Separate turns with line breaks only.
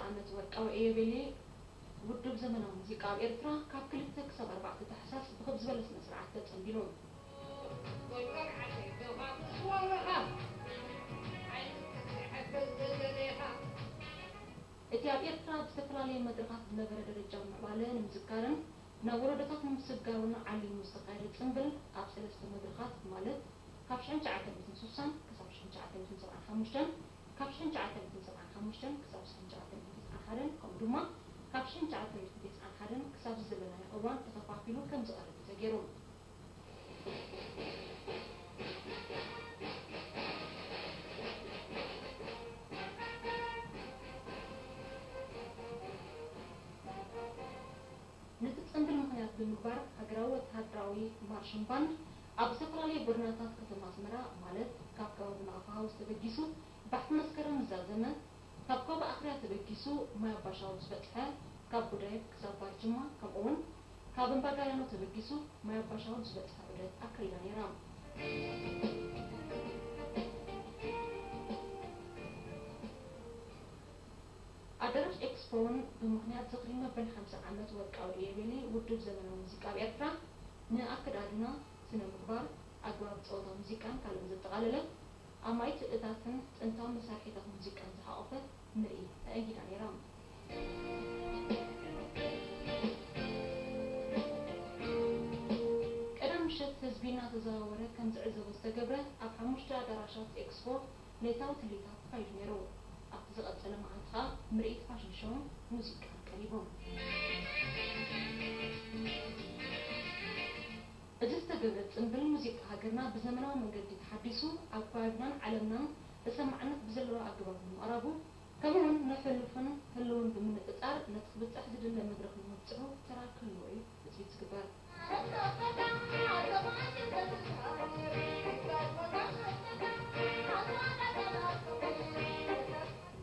ዓመት ወርቃዊ ኤቤሌ ውድብ ዘመናዊ ሙዚቃ ኤርትራ ካብ 2 ክሳብ 4 ታሕሳስ ብክብ ዝበለ ስነ ስርዓት ተጸንቢሉ እቲ ኣብ ኤርትራ ብዝተፈላለየ መድረኻት ዝነበረ ደረጃዊ ምዕባለን ምዝካርን ናብ ወለዶታት ንምስጋሩን ዓሊሙ ዝተኻየደ ጽንብል ኣብ 3 መድረኻት ማለት ካብ 1960 ክሳብ 1975 ካብ 1975 ክሳብ 1991 ከምኡ ድማ ካብ 1991 ክሳብ ዝዘለናይ እዋን ተኸፋፊሉ ከም ዝቐርብ ተገይሩ ንትጽንብል ምክንያት ብምግባር ሃገራዊ ወተሃደራዊ ማርሽን ባንድ ኣብ ዝተፈላለዩ ጎደናታት ከተማ ኣስመራ ማለት ካብ ከባቢ ናፋሃው ዝተበጊሱ ባሕቲ መስከረም ዝዛዘመ ካብ ከባቢ ኣኽርያ ተበጊሱ ማይ ኣባሻው ዝበፅሐ ካብ ጉዳይ ክሳብ ባርጅማ ከምኡውን ካብ እምባጋያኖ ተበጊሱ ማይ ኣባሻው ዝበፅሐ ዑደት ኣካይዳ ነይራ አዳራሽ ኤክስፖን በምክንያት ዝኽሪ መበል 50 ዓመት ወርቃዊ ኤቤሌ ውድብ ዘመናዊ ሙዚቃ ኤርትራ ንኣከዳድና ስነ ምግባር ኣግባብ ጸወታ ሙዚቃን ካልኦት ዘጠቓለለ ኣማይ ትእታትን ጥንታዊ መሳርሒታት ሙዚቃን ዝሓቆፈ ምርኢት ኣእይዳ ነይራ ቀደም ምሽት ህዝቢና ተዘዋወረ ከም ዝዕዘቦ ዝተገብረ ኣብ 5 ኣዳራሻት ኤክስፖ ሌታዊ ትልኢታት ተካይዱ ነይሩ ኣብቲ ዝቐጸለ መዓልትኻ ምርኢት ፋሽን ሾው ሙዚቃ ቀሪቦም እዚ ዝተገብረ ጽንብል ሙዚቃ ሃገርና ብዘመናዊ መንገዲ ተሓዲሱ ኣብ ከባቢናን ዓለምናን ተሰማዕነት ብዘለዎ ኣገባብ ምቕራቡ ከምኡውን ነሕልፉን ህልውን ብምንጽጻር ነቲ ክብጻሕ ዝድለ መድረኽ ንምብጽሑ ተራ ክህልዎ እዩ ውፅኢት ዝግበር